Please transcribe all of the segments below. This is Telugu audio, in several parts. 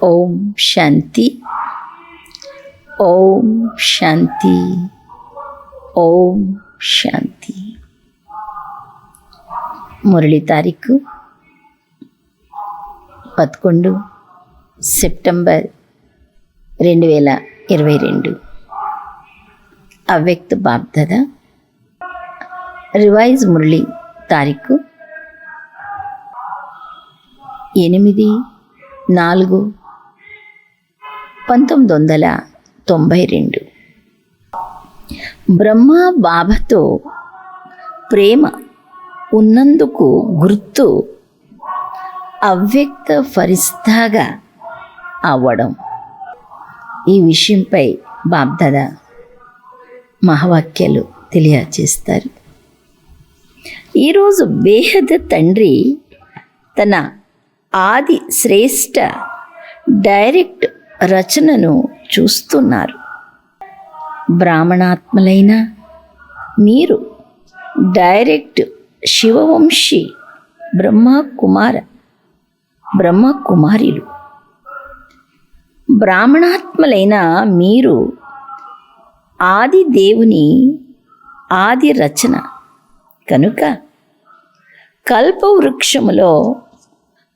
ఓం శాంతి. ఓం శాంతి. ఓం శాంతి. మురళి తారీఖు 11 సెప్టెంబర్ 2022. అవ్యక్త బాప్దాదా. రివైజ్ మురళి తారీఖు 8/4/1992. బ్రహ్మ బాబాతో ప్రేమ ఉన్నందుకు గుర్తు అవ్యక్త ఫరిస్తాగా అవ్వడం. ఈ విషయంపై బాప్దాదా మహావాక్యాలు తెలియజేస్తారు. ఈరోజు బేహద్ తండ్రి తన ఆది శ్రేష్ట డైరెక్ట్ రచనను చూస్తున్నారు. బ్రాహ్మణాత్మలైన మీరు డైరెక్ట్ శివవంశీ బ్రహ్మకుమారిలు. బ్రాహ్మణాత్మలైన మీరు ఆది దేవుని ఆది రచన కనుక కల్పవృక్షములో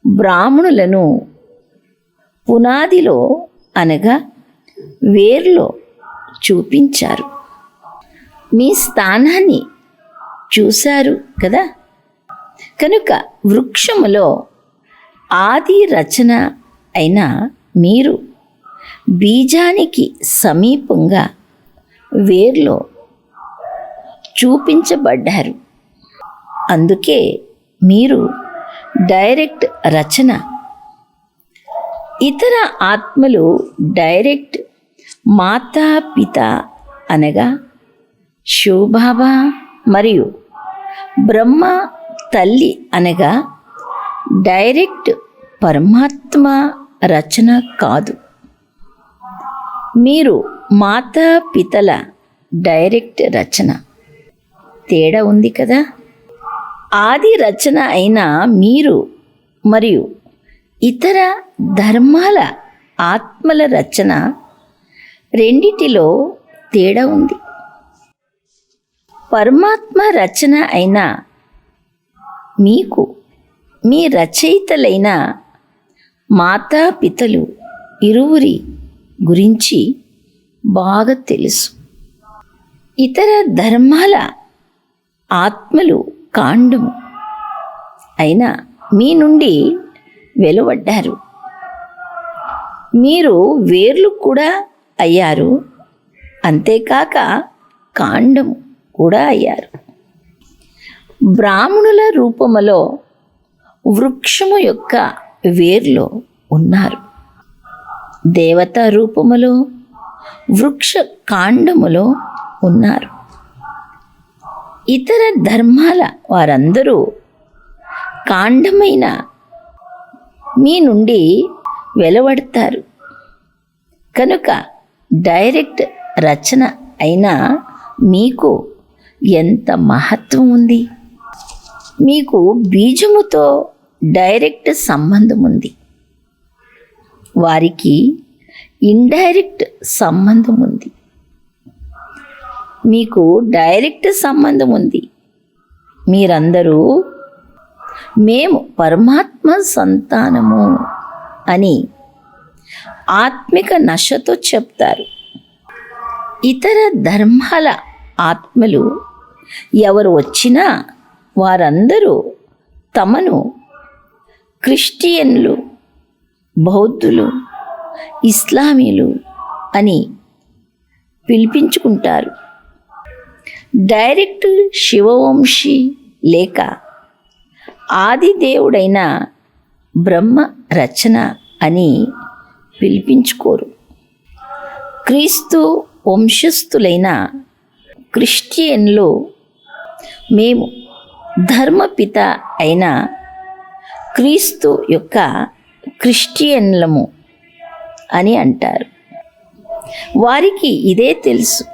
బ్రాహ్మణులను పునాదిలో అనగా వేర్లో చూపించారు. మీ స్థానాన్ని చూశారు కదా. కనుక వృక్షములో ఆది రచన అయిన మీరు బీజానికి సమీపంగా వేర్లో చూపించబడ్డారు. అందుకే మీరు డైరెక్ట్ రచన. ఇతర ఆత్మలు డైరెక్ట్ మాతాపిత అనగా శివబాబా మరియు బ్రహ్మ తల్లి అనగా డైరెక్ట్ పరమాత్మ రచన కాదు. మీరు మాతాపితల డైరెక్ట్ రచన. తేడా ఉంది కదా. ఆది రచన అయిన మీరు మరియు ఇతర ధర్మాల ఆత్మల రచన రెండిటిలో తేడా ఉంది. పరమాత్మ రచన అయిన మీకు మీ రచయితలైన మాతాపితలు ఇరువురి గురించి బాగా తెలుసు. ఇతర ధర్మాల ఆత్మలు కాండము అయినా మీ నుండి వెలువడ్డారు. మీరు వేర్లు కూడా అయ్యారు. అంతేకాక కాండము కూడా అయ్యారు. బ్రాహ్మణుల రూపములో వృక్షము యొక్క వేర్లో ఉన్నారు. దేవతా రూపములో వృక్ష కాండములో ఉన్నారు. ఇతర ధర్మాల వారందరూ కాండమైన మీ నుండి వెలువడతారు. కనుక డైరెక్ట్ రచన అయినా మీకు ఎంత మహత్వం ఉంది. మీకు బీజముతో డైరెక్ట్ సంబంధం ఉంది. వారికి ఇండైరెక్ట్ సంబంధం ఉంది. మీకు డైరెక్ట్ సంబంధం ఉంది. మీరందరూ మేము పరమాత్మ సంతానము అని ఆత్మిక నశతో చెప్తారు. ఇతర ధర్మాల ఆత్మలు ఎవరు వచ్చినా వారందరూ తమను క్రిస్టియన్లు, బౌద్ధులు, ఇస్లామీలు అని పిలిపించుకుంటారు. డైరెక్ట్ శివవంశీ లేక ఆది దేవుడైన బ్రహ్మ రచన అని పిలిపించుకోరు. క్రీస్తు వంశస్థులైన క్రిస్టియన్లు మేము ధర్మపిత అయిన క్రీస్తు యొక్క క్రిస్టియన్లము అని అంటారు. వారికి ఇదే తెలుసు.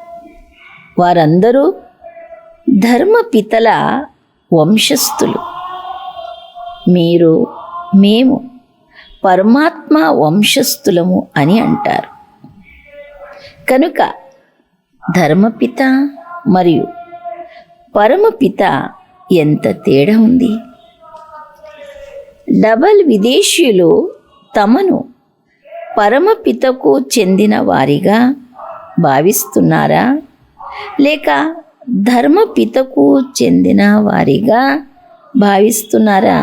వారందరూ ధర్మపితల వంశస్థులు. మీరు మేము పరమాత్మ వంశస్థులము అని అంటారు. కనుక ధర్మపిత మరియు పరమపిత ఎంత తేడా ఉంది. డబల్ విదేశీయులు తమను పరమపితకు చెందిన వారిగా భావిస్తున్నారా, లేక ధర్మపితకు చెందిన వారిగా భావిస్తున్నారా?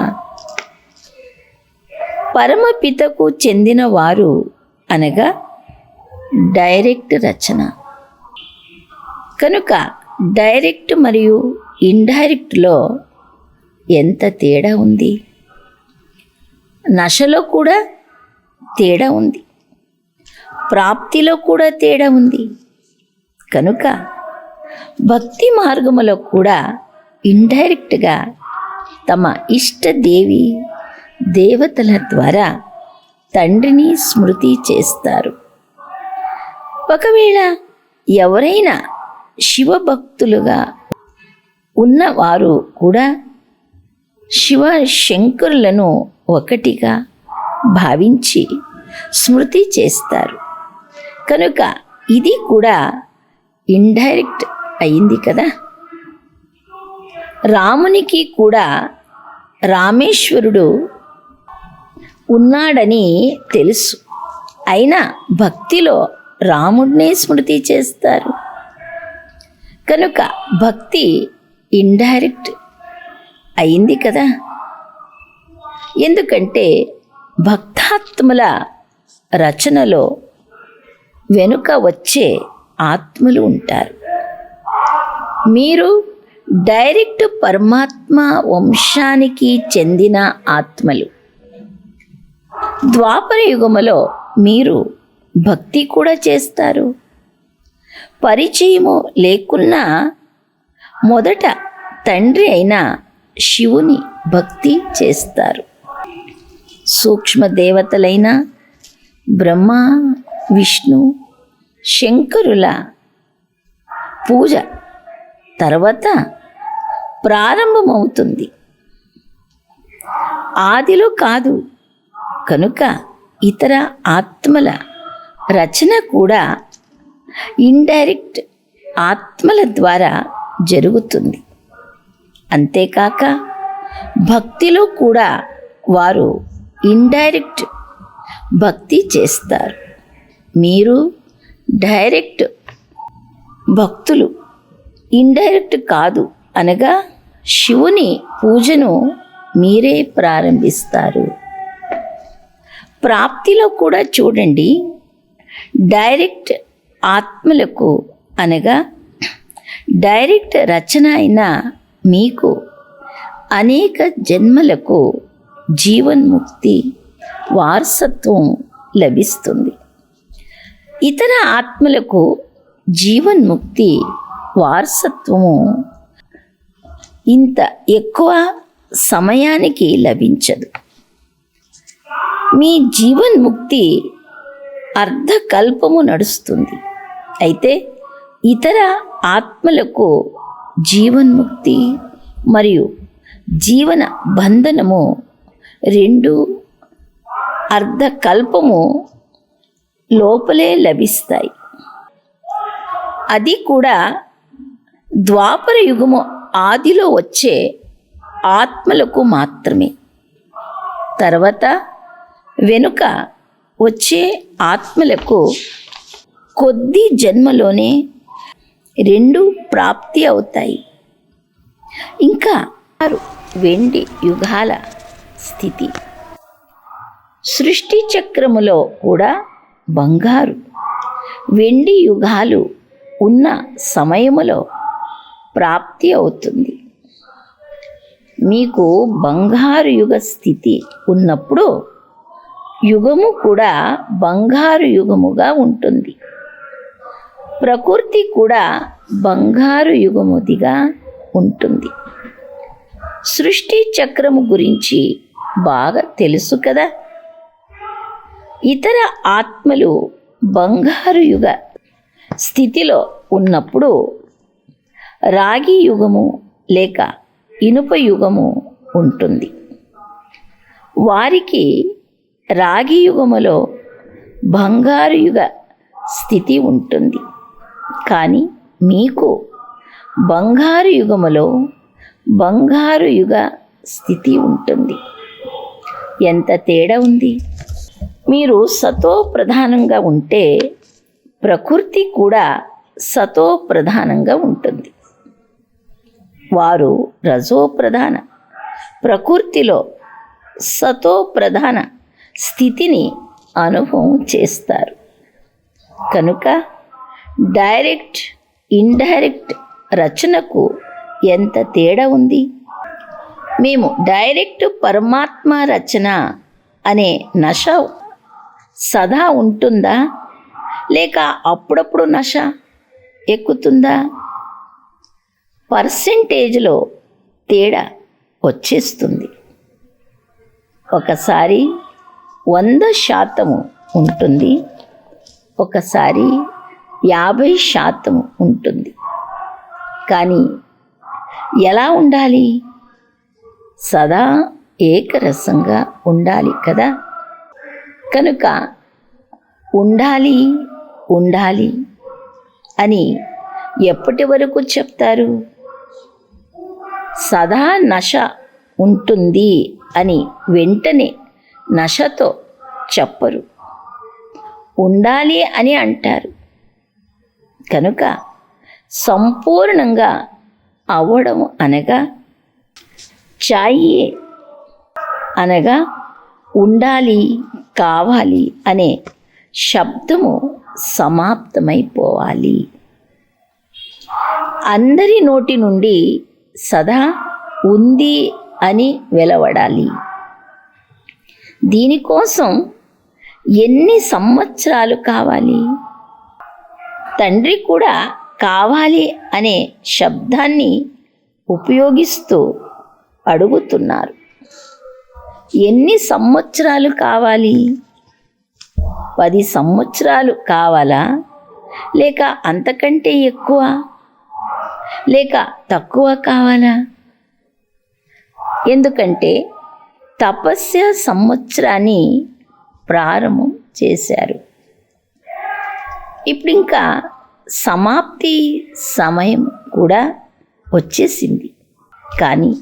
పరమపితకు చెందిన వారు అనగా డైరెక్ట్ రచన. కనుక డైరెక్ట్ మరియు ఇండైరెక్ట్లో ఎంత తేడా ఉంది. నశలో కూడా తేడా ఉంది, ప్రాప్తిలో కూడా తేడా ఉంది. కనుక భక్తి మార్గములో కూడా ఇండైరెక్ట్గా తమ ఇష్ట దేవి దేవతల ద్వారా తండ్రిని స్మృతి చేస్తారు. ఒకవేళ ఎవరైనా శివభక్తులుగా ఉన్నవారు కూడా శివ శంకరులను ఒకటిగా భావించి స్మృతి చేస్తారు. కనుక ఇది కూడా ఇండైరెక్ట్ అయింది కదా. రామునికి కూడా రామేశ్వరుడు ఉన్నాడని తెలుసు, అయినా భక్తిలో రాముడినే స్మృతి చేస్తారు. కనుక భక్తి ఇండైరెక్ట్ అయింది కదా. ఎందుకంటే భక్తాత్మల రచనలో వెనుక వచ్చే ఆత్మలు ఉంటారు. మీరు డైరెక్ట్ పరమాత్మ వంశానికి చెందిన ఆత్మలు. ద్వాపర యుగములో మీరు భక్తి కూడా చేస్తారు. పరిచయము లేకున్నా మొదట తండ్రి అయిన శివుని భక్తి చేస్తారు. సూక్ష్మ దేవతలైన బ్రహ్మ, విష్ణు, శంకరుల పూజ తర్వాత ప్రారంభమవుతుంది, ఆదిలో కాదు. కనుక ఇతర ఆత్మల రచన కూడా ఇండైరెక్ట్ ఆత్మల ద్వారా జరుగుతుంది. అంతేకాక భక్తిలో కూడా వారు ఇండైరెక్ట్ భక్తి చేస్తారు. మీరు డైరెక్ట్ భక్తులు, ఇండైరెక్ట్ కాదు అనగా శివుని పూజను మీరే ప్రారంభిస్తారు. ప్రాప్తిలో కూడా చూడండి, డైరెక్ట్ ఆత్మలకు అనగా డైరెక్ట్ రచన అయిన మీకు అనేక జన్మలకు జీవన్ముక్తి వారసత్వం లభిస్తుంది. ఇతర ఆత్మలకు జీవన్ముక్తి వారసత్వము ఇంత ఎక్కువ సమయానికి లభించదు. మీ జీవన్ముక్తి అర్ధకల్పము నడుస్తుంది. అయితే ఇతర ఆత్మలకు జీవన్ముక్తి మరియు జీవన బంధనము రెండు అర్ధకల్పము లోపలే లభిస్తాయి. అది కూడా ద్వాపర యుగము ఆదిలో వచ్చే ఆత్మలకు మాత్రమే. తర్వాత వెనుక వచ్చే ఆత్మలకు కొద్ది జన్మలోనే రెండు ప్రాప్తి అవుతాయి. ఇంకా వెండి యుగాల స్థితి. సృష్టి చక్రములో కూడా బంగారు వెండి యుగాలు ఉన్న సమయములో ప్రాప్తి అవుతుంది. మీకు బంగారు యుగ స్థితి ఉన్నప్పుడు యుగము కూడా బంగారు యుగముగా ఉంటుంది. ప్రకృతి కూడా బంగారు యుగముదిగా ఉంటుంది. సృష్టి చక్రము గురించి బాగా తెలుసు కదా. ఇతర ఆత్మలు బంగారు యుగ స్థితిలో ఉన్నప్పుడు రాగి యుగము లేక ఇనుప యుగము ఉంటుంది. వారికి రాగి యుగములో బంగారు యుగ స్థితి ఉంటుంది. కానీ మీకు బంగారు యుగములో బంగారు యుగ స్థితి ఉంటుంది. ఎంత తేడా ఉంది! మీరు సతో ప్రధానంగా ఉంటే ప్రకృతి కూడా సతో ప్రధానంగా ఉంటుంది. వారు రజో ప్రధాన, ప్రకృతిలో సతో ప్రధాన స్థితిని అనుభవం చేస్తారు. కనుక డైరెక్ట్ ఇండైరెక్ట్ రచనకు ఎంత తేడా ఉంది! మేము డైరెక్ట్ పరమాత్మ రచన అనే నశ సదా ఉంటుందా, లేక అప్పుడప్పుడు నశ ఎక్కుతుందా? పర్సెంటేజ్లో తేడా వచ్చేస్తుంది. ఒకసారి 100% ఉంటుంది, ఒకసారి 50% ఉంటుంది. కానీ ఎలా ఉండాలి? సదా ఏకరసంగా ఉండాలి కదా. కనుక ఉండాలి ఉండాలి అని ఎప్పటి వరకు చెప్తారు? సదా నశ ఉంటుంది అని వెంటనే నశతో చెప్పరు, ఉండాలి అని అంటారు. కనుక సంపూర్ణంగా అవ్వడం అనగా చాయే అనగా ఉండాలి, కావాలి అనే శబ్దము సమాప్తమైపోవాలి. అందరి నోటి నుండి సదా ఉంది అని వెలువడాలి. దీనికోసం ఎన్ని సంవత్సరాలు కావాలి? తండ్రి కూడా కావాలి అనే శబ్దాన్ని ఉపయోగిస్తూ అడుగుతున్నారు. ఎన్ని సంవత్సరాలు కావాలి? 10 సంవత్సరాలు కావాలా, లేక అంతకంటే ఎక్కువ, లేక తక్కువ కావాలా? ఎందుకంటే తపస్య సంవత్సరాన్ని ప్రారంభం చేశారు. ఇప్పుడు ఇంకా సమాప్తి సమయం కూడా వచ్చేసింది. కానీ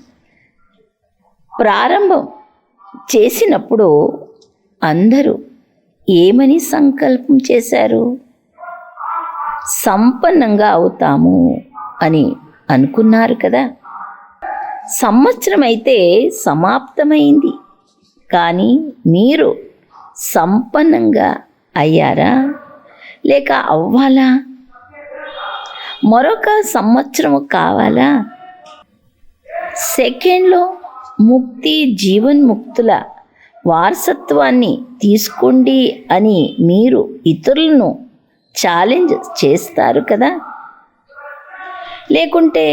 ప్రారంభం చేసినప్పుడు అందరూ ఏమని సంకల్పం చేశారు? సంపన్నంగా అవుతాము అని అనుకున్నారు కదా. సంవత్సరం అయితే సమాప్తమైంది, కానీ మీరు సంపన్నంగా అయ్యారా, లేక అవ్వాలా? మరొక సంవత్సరం కావాలా? సెకండ్లో ముక్తి జీవన్ముక్తుల వారసత్వాన్ని తీసుకోండి అని మీరు ఇతరులను ఛాలెంజ్ చేస్తారు కదా. లేకుంటే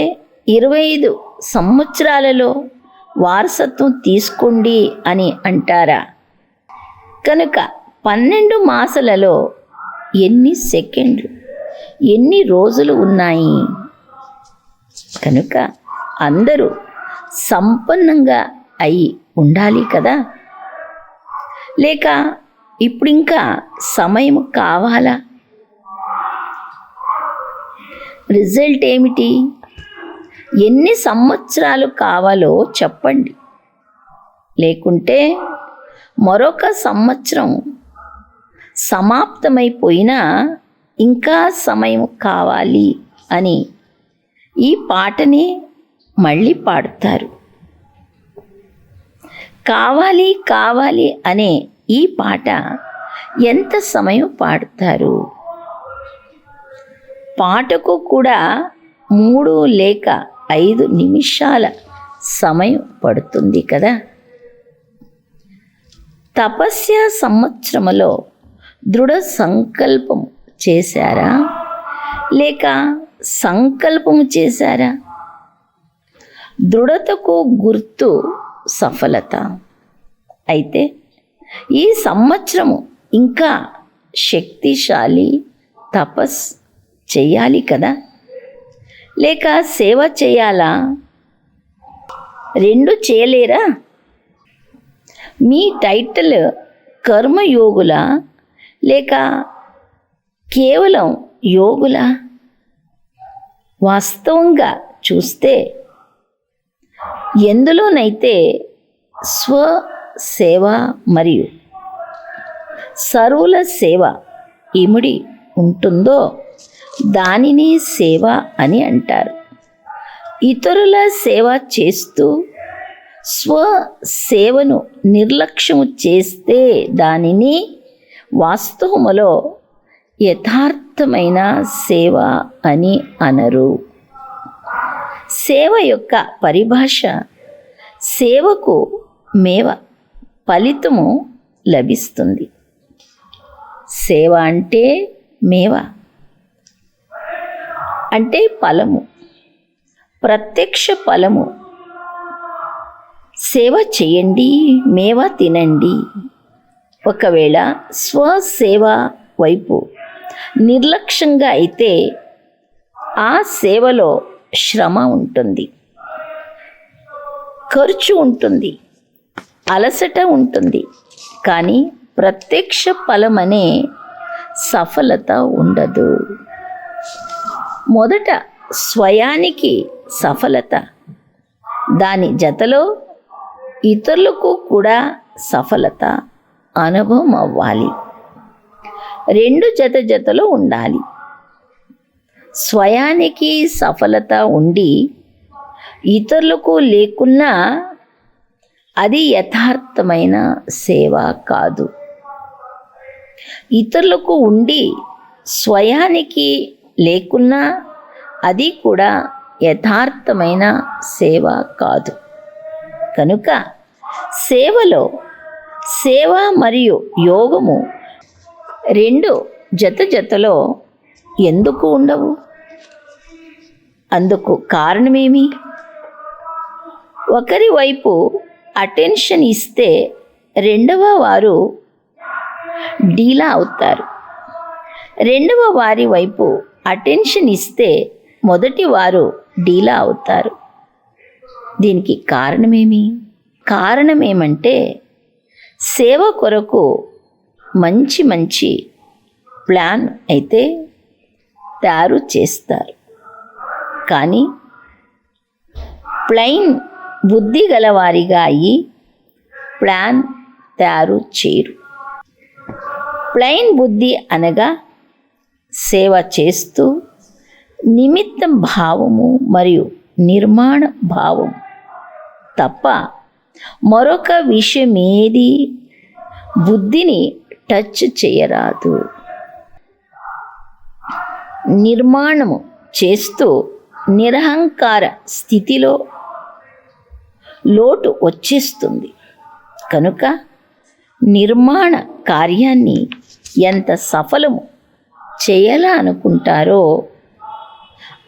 25 సంవత్సరాలలో వారసత్వం తీసుకోండి అని అంటారా? కనుక 12 మాసాలలో ఎన్ని సెకండ్లు, ఎన్ని రోజులు ఉన్నాయి? కనుక అందరూ సంపన్నంగా అయి ఉండాలి కదా. లేక ఇప్పుడు ఇంకా సమయం కావాలా? రిజల్ట్ ఏమిటి? ఎన్ని సంవత్సరాలు కావాలో చెప్పండి. లేకుంటే మరొక సంవత్సరం సమాప్తమైపోయినా ఇంకా సమయం కావాలి అని ఈ పాటని మళ్ళీ పాడుతారు. కావాలి కావాలి అనే ఈ పాట ఎంత సమయం పాడుతారు? పాటకు కూడా 3 లేక 5 నిమిషాల సమయం పడుతుంది కదా. తపస్య సంవత్సరములో దృఢ సంకల్పం చేశారా, లేక సంకల్పము చేశారా? దృఢతకు గుర్తు సఫలత. అయితే ఈ సంవత్సరము ఇంకా శక్తిశాలి తపస్ చేయాలి కదా, లేక సేవ చేయాలా? 2 చేయలేరా? మీ టైటిల్ కర్మయోగులా లేక కేవలం యోగులా? వాస్తవంగా చూస్తే ఎందులోనైతే స్వసేవ మరియు సర్వుల సేవ ఇమిడి ఉంటుందో దానిని సేవ అని అంటారు. ఇతరుల సేవ చేస్తూ స్వసేవను నిర్లక్ష్యము చేస్తే దానిని వాస్తవములో యథార్థమైన సేవ అని అనరు. సేవ యొక్క పరిభాష సేవకు మేవ ఫలితము లభిస్తుంది. సేవ అంటే మేవ అంటే ఫలము, ప్రత్యక్ష ఫలము. సేవ చేయండి, మేవ తినండి. ఒకవేళ స్వసేవ వైపు నిర్లక్ష్యంగా అయితే ఆ సేవలో శ్రమ ఉంటుంది, ఖర్చు ఉంటుంది, అలసట ఉంటుంది. కానీ ప్రత్యక్ష ఫలమనే సఫలత ఉండదు. మొదట స్వయానికి సఫలత, దాని జతలో ఇతరులకు కూడా సఫలత అనుభవం అవ్వాలి. రెండు జతలో ఉండాలి. స్వయానికి సఫలత ఉండి ఇతరులకు లేకున్నా అది యథార్థమైన సేవ కాదు. ఇతరులకు ఉండి స్వయానికి లేకున్నా అది కూడా యథార్థమైన సేవ కాదు. కనుక సేవలో సేవ మరియు యోగము రెండు జతలో ఎందుకు ఉండవు? అందుకు కారణమేమి? ఒకరి వైపు అటెన్షన్ ఇస్తే రెండవ వారు డీలా అవుతారు. రెండవ వారి వైపు అటెన్షన్ ఇస్తే మొదటి వారు డీలా అవుతారు. దీనికి కారణమేమి? కారణమేమంటే సేవ కొరకు మంచి ప్లాన్ అయితే తయారు చేస్తారు, కానీ ప్లైన్ బుద్ధి గలవారిగా అయ్యి ప్లాన్ తయారు చేయరు. ప్లైన్ బుద్ధి అనగా సేవ చేస్తూ నిమిత్త భావము మరియు నిర్మాణ భావం తప్ప మరొక విషయమేది బుద్ధిని టచ్ చేయరాదు. నిర్మాణము చేస్తూ నిరహంకార స్థితిలో లోటు వచ్చేస్తుంది. కనుక నిర్మాణ కార్యాన్ని ఎంత సఫలము చేయాలనుకుంటారో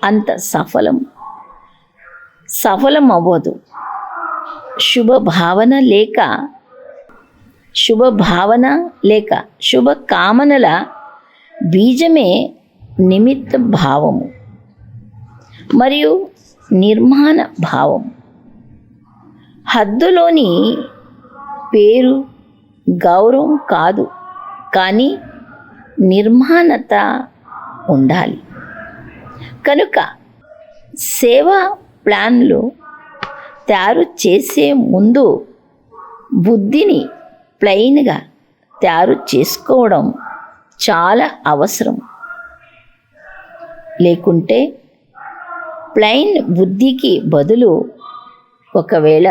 అంత సఫలం అవ్వదు. శుభభావన లేక శుభకామనల బీజమే నిమిత్త భావము మరియు నిర్మాణ భావం. హద్దులోని పేరు గౌరవం కాదు, కానీ నిర్మాణత ఉండాలి. కనుక సేవా ప్లాన్లు తయారు చేసే ముందు బుద్ధిని ప్లెయిన్గా తయారు చేసుకోవడం చాలా అవసరం. లేకుంటే ప్లెయిన్ బుద్ధికి బదులు ఒకవేళ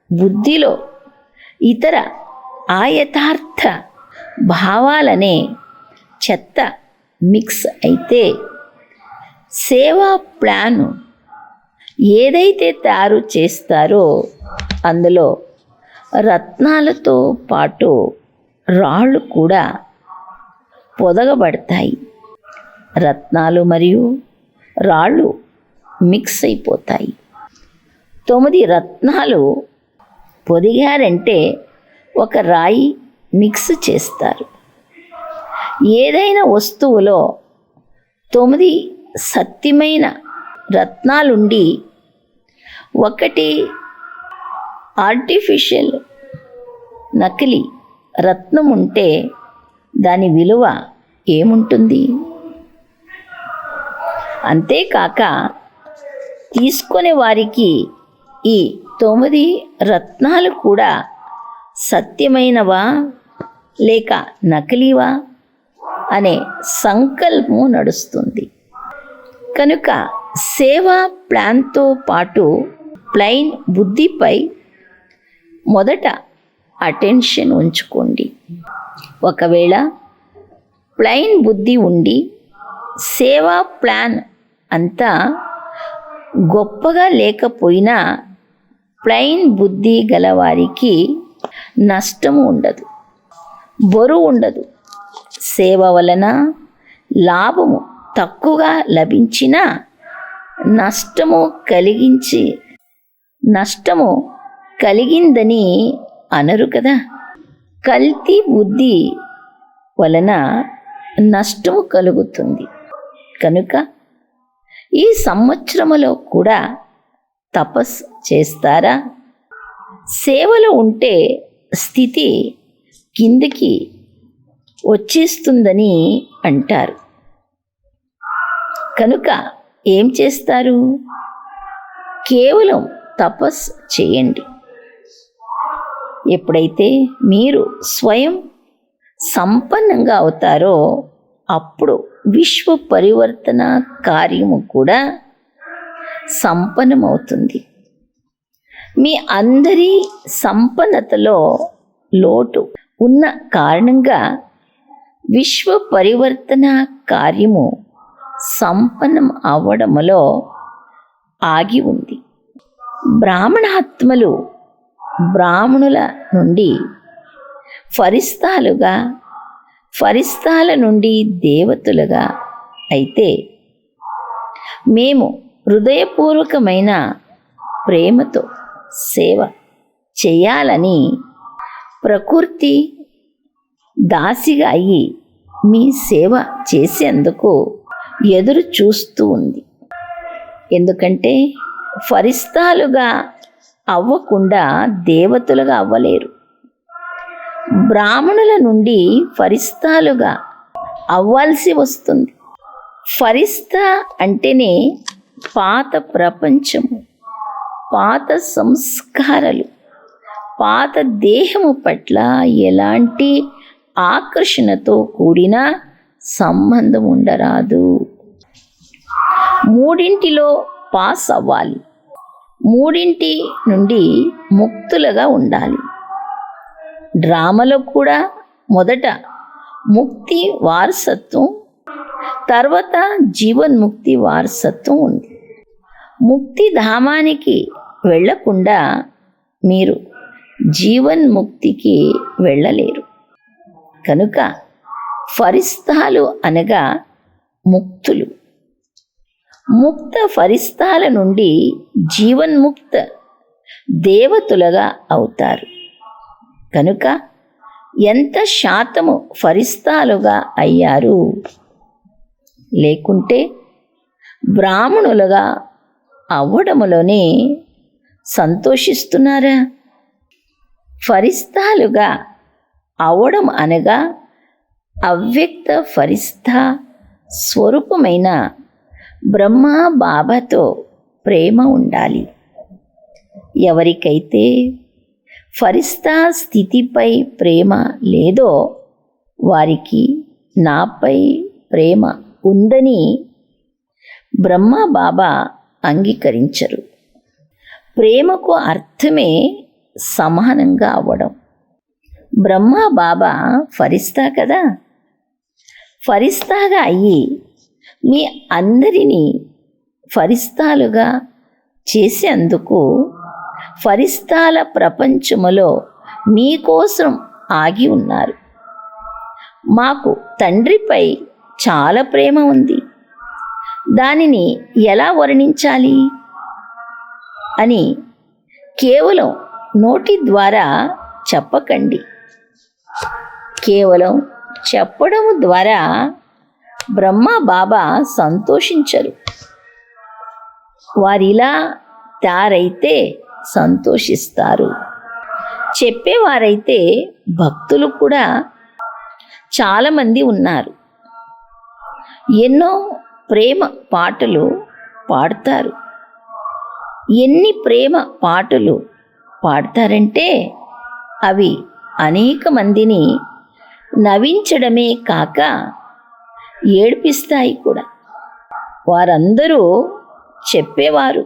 బుద్ధిలో ఇతర ఆయథార్థ భావాలనే చెత్త మిక్స్ అయితే సేవా ప్లాను ఏదైతే తయారు చేస్తారో అందులో రత్నాలతో పాటు రాళ్ళు కూడా పొదగబడతాయి. రత్నాలు మరియు రాళ్ళు మిక్స్ అయిపోతాయి. 9 రత్నాలు పొదిగారంటే ఒక రాయి మిక్స్ చేస్తారు. ఏదైనా వస్తువులో 9 సత్యమైన రత్నాలుండి ఒకటి ఆర్టిఫిషియల్ నకిలీ రత్నం ఉంటే దాని విలువ ఏముంటుంది? అంతేకాక తీసుకునే వారికి ఈ 9 రత్నాలు కూడా సత్యమైనవా లేక నకిలీవా అనే సంకల్పము నడుస్తుంది. కనుక సేవా ప్లాన్తో పాటు ప్లైన్ బుద్ధిపై మొదట అటెన్షన్ ఉంచుకోండి. ఒకవేళ ప్లైన్ బుద్ధి ఉండి సేవా ప్లాన్ అంతా గొప్పగా లేకపోయినా ప్లైన్ బుద్ధి గలవారికి నష్టము ఉండదు, బరువు ఉండదు. సేవ వలన లాభము తక్కువగా లభించినా నష్టము కలిగిందని అనరు కదా. కల్తీ బుద్ధి వలన నష్టము కలుగుతుంది. కనుక ఈ సంవత్సరములో కూడా తపస్సు చేస్తారా? సేవలో ఉంటే స్థితి కిందికి వచ్చేస్తుందని అంటారు. కనుక ఏం చేస్తారు? కేవలం తపస్సు చేయండి. ఎప్పుడైతే మీరు స్వయం సంపన్నంగా అవుతారో అప్పుడు విశ్వ పరివర్తన కార్యము కూడా సంపన్నమవుతుంది. మీ అందరి సంపన్నతలో లోటు ఉన్న కారణంగా విశ్వ పరివర్తన కార్యము సంపన్నం అవ్వడములో ఆగి ఉంది. బ్రాహ్మణాత్మలు బ్రాహ్మణుల నుండి ఫరిస్తాలుగా, ఫరిస్తాల నుండి దేవతలుగా అయితే మేము హృదయపూర్వకమైన ప్రేమతో సేవ చేయాలని ప్రకృతి దాసిగా అయ్యి మీ సేవ చేసేందుకు ఎదురు చూస్తూ ఉంది. ఎందుకంటే ఫరిస్తాలుగా అవ్వకుండా దేవతలుగా అవ్వలేరు. బ్రాహ్మణుల నుండి ఫరిస్తాలుగా అవ్వాల్సి వస్తుంది. ఫరిస్తా అంటేనే పాత ప్రపంచము, పాత సంస్కారాలు, పాత దేహము పట్ల ఎలాంటి ఆకర్షణతో కూడిన సంబంధం ఉండరాదు. మూడింటిలో పాస్ అవ్వాలి. మూడింటి నుండి ముక్తులుగా ఉండాలి. డ్రామాలో కూడా మొదట ముక్తి వారసత్వం, తర్వాత జీవన్ముక్తి వారసత్వం ఉంది. ముక్తి ధామానికి వెళ్ళకుండా మీరు జీవన్ముక్తికి వెళ్ళలేరు. కనుక ఫరిస్తాలు అనగా ముక్తులు. ముక్త ఫరిస్తాల నుండి జీవన్ముక్త దేవతలుగా అవుతారు. కనుక ఎంత శాతము ఫరిస్తాలుగా అయ్యారు? లేకుంటే బ్రాహ్మణులుగా అవ్వడములోనే సంతోషిస్తున్నారా? ఫరిస్తాలుగా అవడం అనగా అవ్యక్త ఫరిస్తా స్వరూపమైన బ్రహ్మ బాబాతో ప్రేమ ఉండాలి. ఎవరికైతే ఫరిస్తా స్థితిపై ప్రేమ లేదో వారికి నాపై ప్రేమ ఉందని బ్రహ్మ బాబా అంగీకరించరు. ప్రేమకు అర్థమే సమానంగా అవ్వడం. బ్రహ్మ బాబా ఫరిస్తా కదా. ఫరిస్తాగా అయ్యి మీ అందరినీ ఫరిస్తాలుగా చేసేందుకు ఫరిస్తాల ప్రపంచములో మీకోసం ఆగి ఉన్నారు. మాకు తండ్రిపై చాలా ప్రేమ ఉంది, దానిని ఎలా వర్ణించాలి అని కేవలం నోటి ద్వారా చెప్పకండి. కేవలం చెప్పడం ద్వారా బ్రహ్మ బాబా సంతోషించరు. వారిలా తయారైతే సంతోషిస్తారు. చెప్పేవారైతే భక్తులు కూడా చాలామంది ఉన్నారు. ఎన్నో ప్రేమ పాటలు పాడతారు. ఎన్ని ప్రేమ పాటలు పాడతారంటే అవి అనేక మందిని నవ్వించడమే కాక ఏడ్పిస్తాయి కూడా. వారందరూ చెప్పేవారు,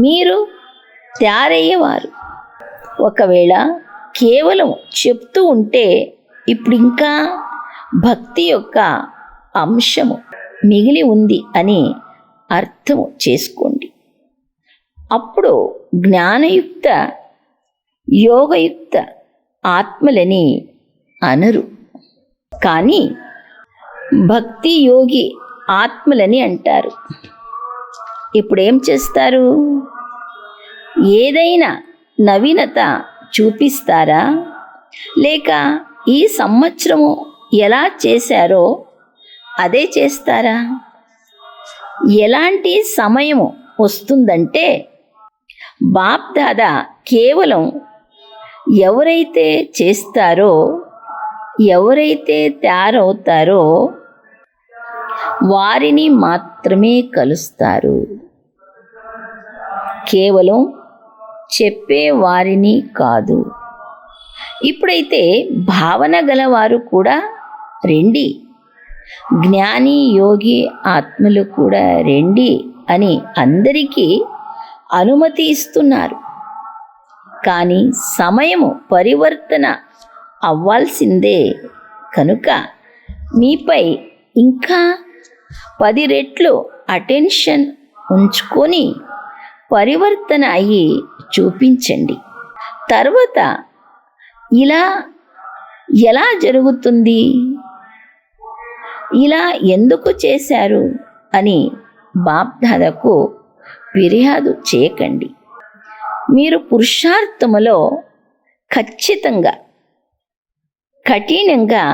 మీరు తయారయ్యేవారు. ఒకవేళ కేవలం చెప్తూ ఉంటే ఇప్పుడు ఇంకా భక్తి యొక్క అంశము మిగిలి ఉంది అని అర్థం చేసుకోండి. అప్పుడు జ్ఞానయుక్త యోగయుక్త ఆత్మలని అనరు, కానీ భక్తి యోగి ఆత్మలని అంటారు. ఇప్పుడేం చేస్తారు? ఏదైనా నవీనత చూపిస్తారా? లేక ఈ సంవత్సరము ఎలా చేశారో అదే చేస్తారా? ఎలాంటి సమయము వస్తుందంటే బాప్ దాదా కేవలం ఎవరైతే చేస్తారో, ఎవరైతే తయారవుతారో వారిని మాత్రమే కలుస్తారు. కేవలం చెప్పే వారిని కాదు. ఇప్పుడైతే భావన గలవారు కూడా రండి, జ్ఞాని యోగి ఆత్మలు కూడా రండి అని అందరికీ అనుమతి ఇస్తున్నారు. కానీ సమయము పరివర్తన అవ్వాల్సిందే కనుక మీపై ఇంకా 10 రెట్లు అటెన్షన్ ఉంచుకొని పరివర్తన అయ్యి చూపించండి. తర్వాత ఇలా ఎలా జరుగుతుంది, ఇలా ఎందుకు చేశారు అని బాప్దాదాకు ఫిర్యాదు చేయకండి. మీరు పురుషార్థములో ఖచ్చితంగా కఠినంగా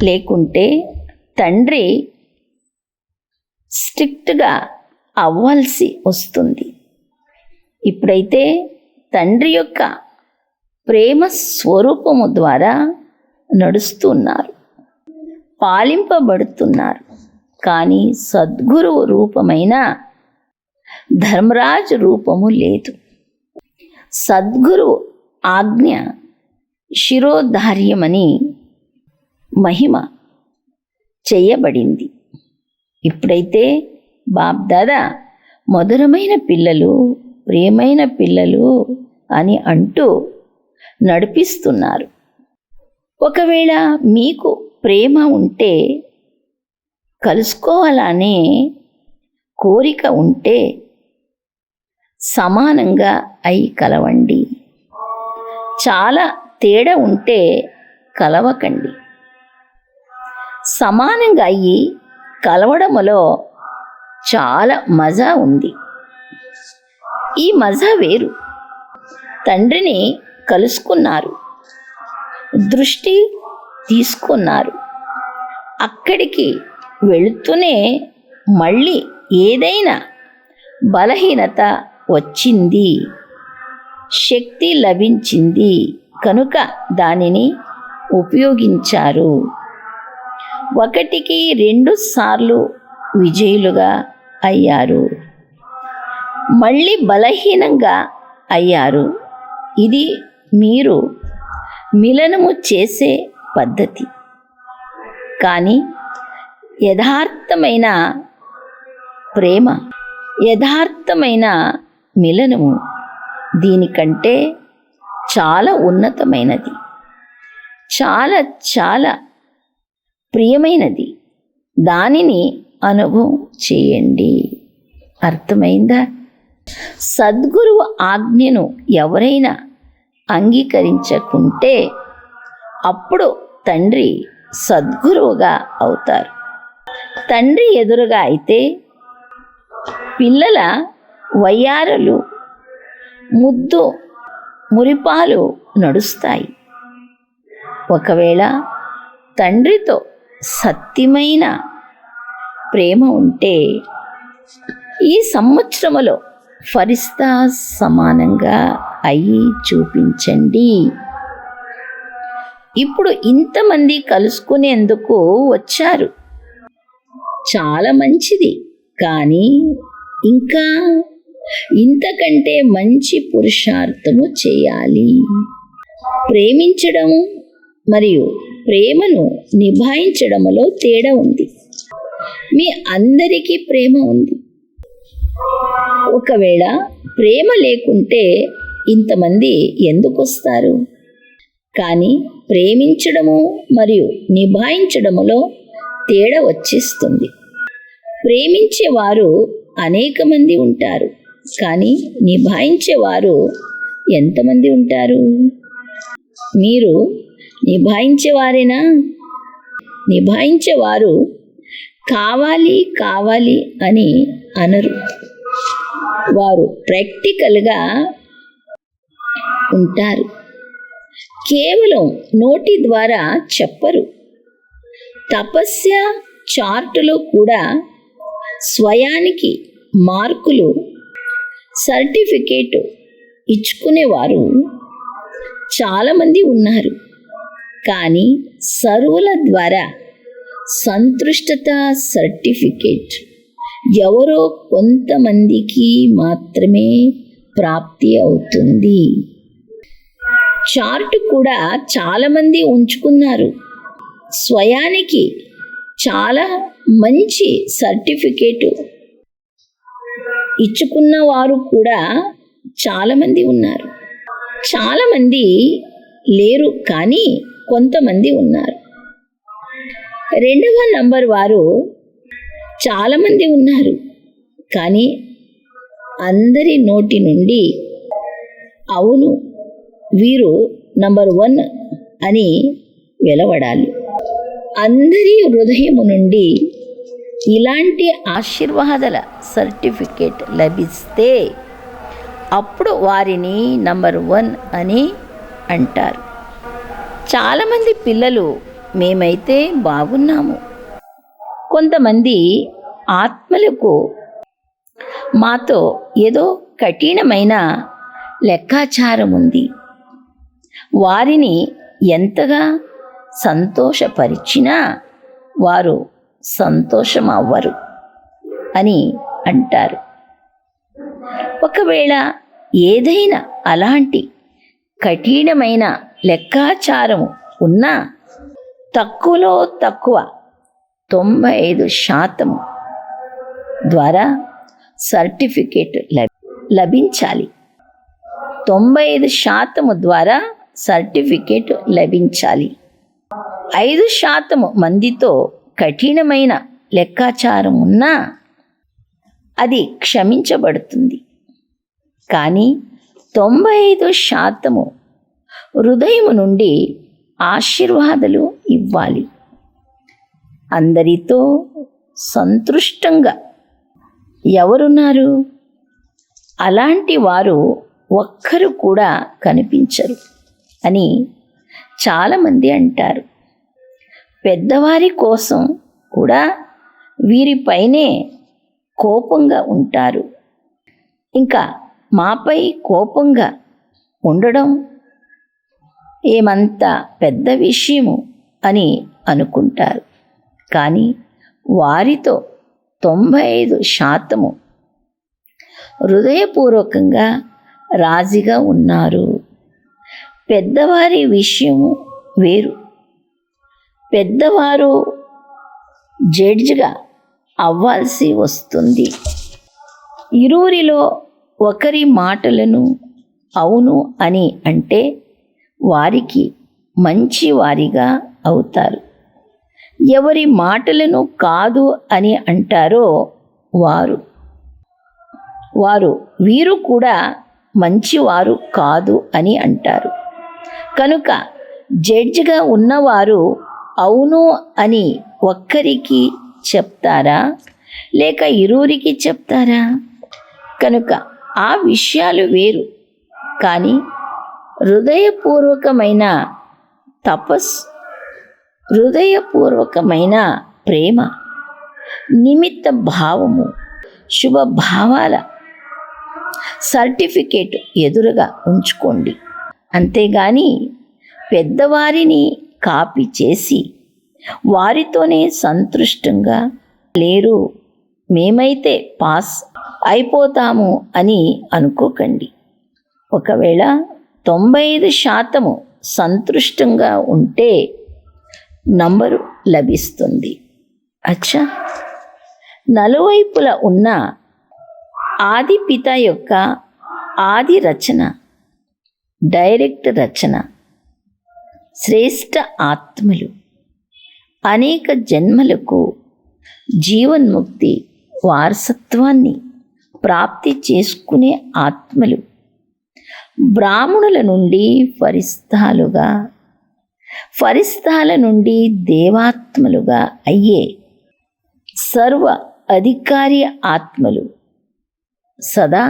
లేకుంటే తండ్రి స్ట్రిక్ట్గా అవ్వాల్సి వస్తుంది. ఇప్పుడైతే తండ్రి యొక్క ప్రేమ స్వరూపము ద్వారా నడుస్తున్నారు, పాలింపబడుతున్నారు. కానీ సద్గురువు రూపమైన ధర్మరాజు రూపము లేదు. సద్గురు ఆజ్ఞ శిరోధార్యమని మహిమ చేయబడింది. ఇప్పుడైతే బాప్దాదా మధురమైన పిల్లలు, ప్రియమైన పిల్లలు అని అంటూ నడిపిస్తున్నారు. ఒకవేళ మీకు ప్రేమ ఉంటే, కలుసుకోవాలనే కోరిక ఉంటే సమానంగా అయి కలవండి. చాలా తేడా ఉంటే కలవకండి. సమానంగా అయ్యి కలవడములో చాలా మజా ఉంది. ఈ మజా వేరు. తండ్రిని కలుసుకున్నారు, దృష్టి తీసుకున్నారు. అక్కడికి వెళుతూనే మళ్ళీ ఏదైనా బలహీనత వచ్చింది, శక్తి లభించింది కనుక దానిని ఉపయోగించారు. 1కి 2 సార్లు విజయులుగా అయ్యారు, మళ్ళీ బలహీనంగా అయ్యారు. ఇది మీరు మిలనము చేసే పద్ధతి. కానీ యథార్థమైన ప్రేమ, యథార్థమైన మిలనము దీనికంటే చాలా ఉన్నతమైనది, చాలా చాలా ప్రియమైనది. దానిని అనుభవం చేయండి. అర్థమైందా? సద్గురువు ఆజ్ఞను ఎవరైనా అంగీకరించకుంటే అప్పుడు తండ్రి సద్గురువుగా అవుతారు. తండ్రి ఎదురుగా అయితే పిల్లల వయ్యారలు, ముద్దు మురిపాలు నడుస్తాయి. ఒకవేళ తండ్రితో సత్యమైన ప్రేమ ఉంటే ఈ సంవత్సరములో ఫరిస్తా సమానంగా అయి చూపించండి. ఇప్పుడు ఇంతమంది కలుసుకునేందుకు వచ్చారు, చాలా మంచిది. కానీ ఇంకా ఇంతకంటే మంచి పురుషార్థము చేయాలి. ప్రేమించడం మరియు ప్రేమను నిభాయించడంలో తేడా ఉంది. మీ అందరికీ ప్రేమ ఉంది. ఒకవేళ ప్రేమ లేకుంటే ఇంతమంది ఎందుకు వస్తారు? కానీ ప్రేమించడము మరియు నిభాయించడములో తేడా వచ్చేస్తుంది. ప్రేమించేవారు అనేక మంది ఉంటారు, కానీ నిభాయించేవారు ఎంతమంది ఉంటారు? మీరు నిభాయించేవారేనా? నిభాయించేవారు కావాలి కావాలి అని అనరు. వారు ప్రాక్టికల్గా ఉంటారు. కేవలం నోటి ద్వారా చెప్పరు. తపస్య చార్టులో కూడా స్వయానికి మార్కులు, సర్టిఫికేట్ ఇచ్చుకునేవారు చాలామంది ఉన్నారు. కానీ సర్వుల ద్వారా సంతృష్టత సర్టిఫికేట్ ఎవరో కొంతమందికి మాత్రమే ప్రాప్తి అవుతుంది. చార్ట్ కూడా చాలామంది ఉంచుకున్నారు. స్వయానికి చాలా మంచి సర్టిఫికేట్ ఇచ్చుకున్న వారు కూడా చాలామంది ఉన్నారు. చాలామంది లేరు, కానీ కొంతమంది ఉన్నారు. రెండవ నంబర్ వారు చాలామంది ఉన్నారు, కానీ అందరి నోటి నుండి అవును వీరు నంబర్ 1 అని వెలువడాలి. అందరి హృదయము నుండి ఇలాంటి ఆశీర్వాదాల సర్టిఫికేట్ లభిస్తే అప్పుడు వారిని నంబర్ 1 అని అంటారు. చాలామంది పిల్లలు మేమైతే బాగున్నాము. కొంతమంది ఆత్మలకు మాతో ఏదో కఠినమైన లెక్కాచారం ఉంది. వారిని ఎంతగా సంతోషపరిచినా వారు సంతోషం అవ్వరు అని అంటారు. ఒకవేళ ఏదైనా అలాంటి కఠినమైన లెక్కాచారము ఉన్నా తక్కువలో తక్కువ 95% ద్వారా సర్టిఫికేట్ లభించాలి. 95% ద్వారా సర్టిఫికేట్ లభించాలి. 5% మందితో కఠినమైన లెక్కాచారం ఉన్నా అది క్షమించబడుతుంది. కానీ 95% హృదయం నుండి ఆశీర్వాదాలు ఇవ్వాలి. అందరితో సంతృష్టంగా ఎవరున్నారు? అలాంటి వారు ఒక్కరు కూడా కనిపించరు అని చాలామంది అంటారు. పెద్దవారి కోసం కూడా వీరిపైనే కోపంగా ఉంటారు. ఇంకా మాపై కోపంగా ఉండడం ఏమంత పెద్ద విషయము అని అనుకుంటారు. కానీ వారితో 95% హృదయపూర్వకంగా రాజీగా ఉన్నారు. పెద్దవారి విషయము వేరు. పెద్దవారు జడ్జిగా అవ్వాల్సి వస్తుంది. ఇరువురిలో ఒకరి మాటలను అవును అని అంటే వారికి మంచి వారిగా అవుతారు. ఎవరి మాటలను కాదు అని అంటారో వీరు కూడా మంచివారు కాదు అని అంటారు. కనుక జడ్జిగా ఉన్నవారు అవును అని ఒక్కరికి చెప్తారా లేక ఇరువురికి చెప్తారా? కనుక ఆ విషయాలు వేరు. కానీ హృదయపూర్వకమైన తపస్సు, హృదయపూర్వకమైన ప్రేమ, నిమిత్త భావము, శుభభావాల సర్టిఫికేట్ ఎదురుగా ఉంచుకోండి. అంతేగాని పెద్దవారిని కాపీ చేసి వారితోనే సంతృష్టంగా లేరు, మేమైతే పాస్ అయిపోతాము అని అనుకోకండి. ఒకవేళ 95% సంతృష్టంగా ఉంటే నంబరు లభిస్తుంది. అచ్చా, నలువైపులా ఉన్న ఆది పిత యొక్క ఆది రచన, డైరెక్ట్ రచన, శ్రేష్ఠ ఆత్మలు, అనేక జన్మలకు జీవన్ముక్తి వారసత్వాన్ని ప్రాప్తి చేసుకునే ఆత్మలు, బ్రాహ్మణుల నుండి ఫరిస్తాలుగా, ఫరిస్తాల నుండి దేవాత్మలుగా అయ్యే సర్వ అధికారి ఆత్మలు, సదా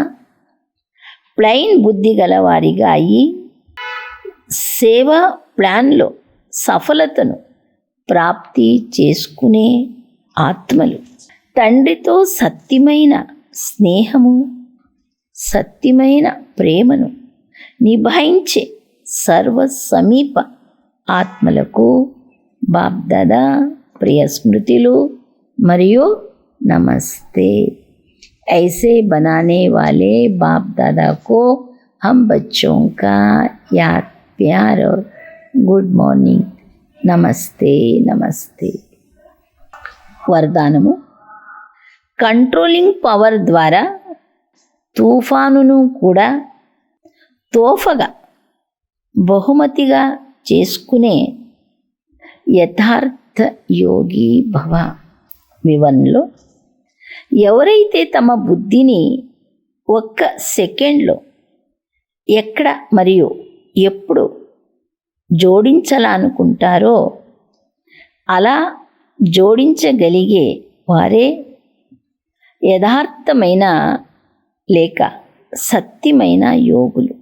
ప్లైన్ బుద్ధి గలవారిగా అయ్యి సేవా ప్లాన్లో సఫలతను ప్రాప్తి చేసుకునే ఆత్మలు, తండ్రితో సత్యమైన స్నేహము, సత్యమైన ప్రేమను నిభాయించే సర్వ సమీప ఆత్మలకు బాప్దాదా ప్రియ స్మృతులు మరియు నమస్తే. ऐसे बनाने वाले बाप दादा को हम बच्चों का याद प्यार और गुड मॉर्निंग, నమస్తే నమస్తే. వరదానము: కంట్రోలింగ్ పవర్ ద్వారా తుఫానును కూడా తోఫగా బహుమతిగా చేసుకునే యథార్థ యోగి భవ. వివరణలో, ఎవరైతే తమ బుద్ధిని ఒక్క సెకండ్లో ఎక్కడ మరియు ఎప్పుడు జోడించాలనుకుంటారో అలా జోడించగలిగే వారే యథార్థమైన లేక సత్యమైన యోగులు.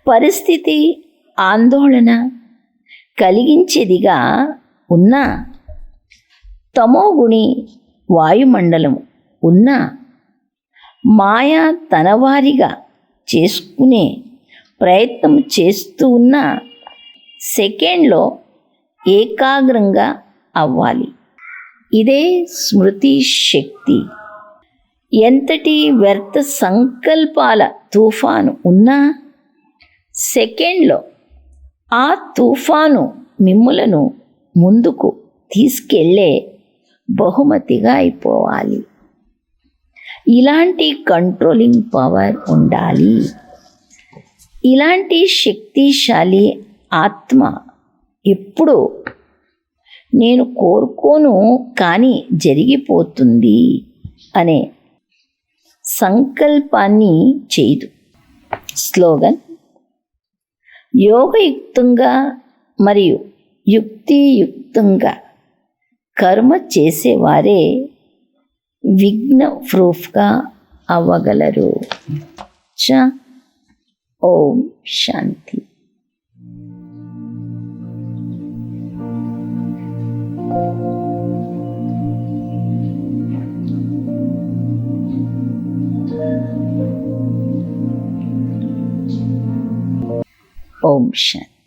పరిస్థితి ఆందోళన కలిగించేదిగా ఉన్న తమోగుణి వాయుమండలం ఉన్న మాయా తనవారిగా చేసుకునే ప్రయత్నం చేస్తూ ఉన్న సెకండ్లో ఏకాగ్రంగా అవ్వాలి. ఇదే స్మృతి శక్తి. ఎంతటి వ్యర్థ సంకల్పాల తుఫాను ఉన్నా సెకండ్లో ఆ తుఫాను మిమ్ములను ముందుకు తీసుకెళ్ళే బహుమతిగా అయిపోవాలి. ఇలాంటి కంట్రోలింగ్ పవర్ ఉండాలి. ఇలాంటి శక్తిశాలి ఆత్మ ఎప్పుడు నేను కోరుకోను కానీ జరిగిపోతుంది అనే సంకల్పాన్ని చేయదు. స్లోగన్: యోగయుక్తంగా మరియు యుక్తియుక్తంగా కర్మ చేసేవారే విఘ్న ప్రూఫ్గా అవ్వగలరు. ఓం శాంతి. ఓం శాంతి.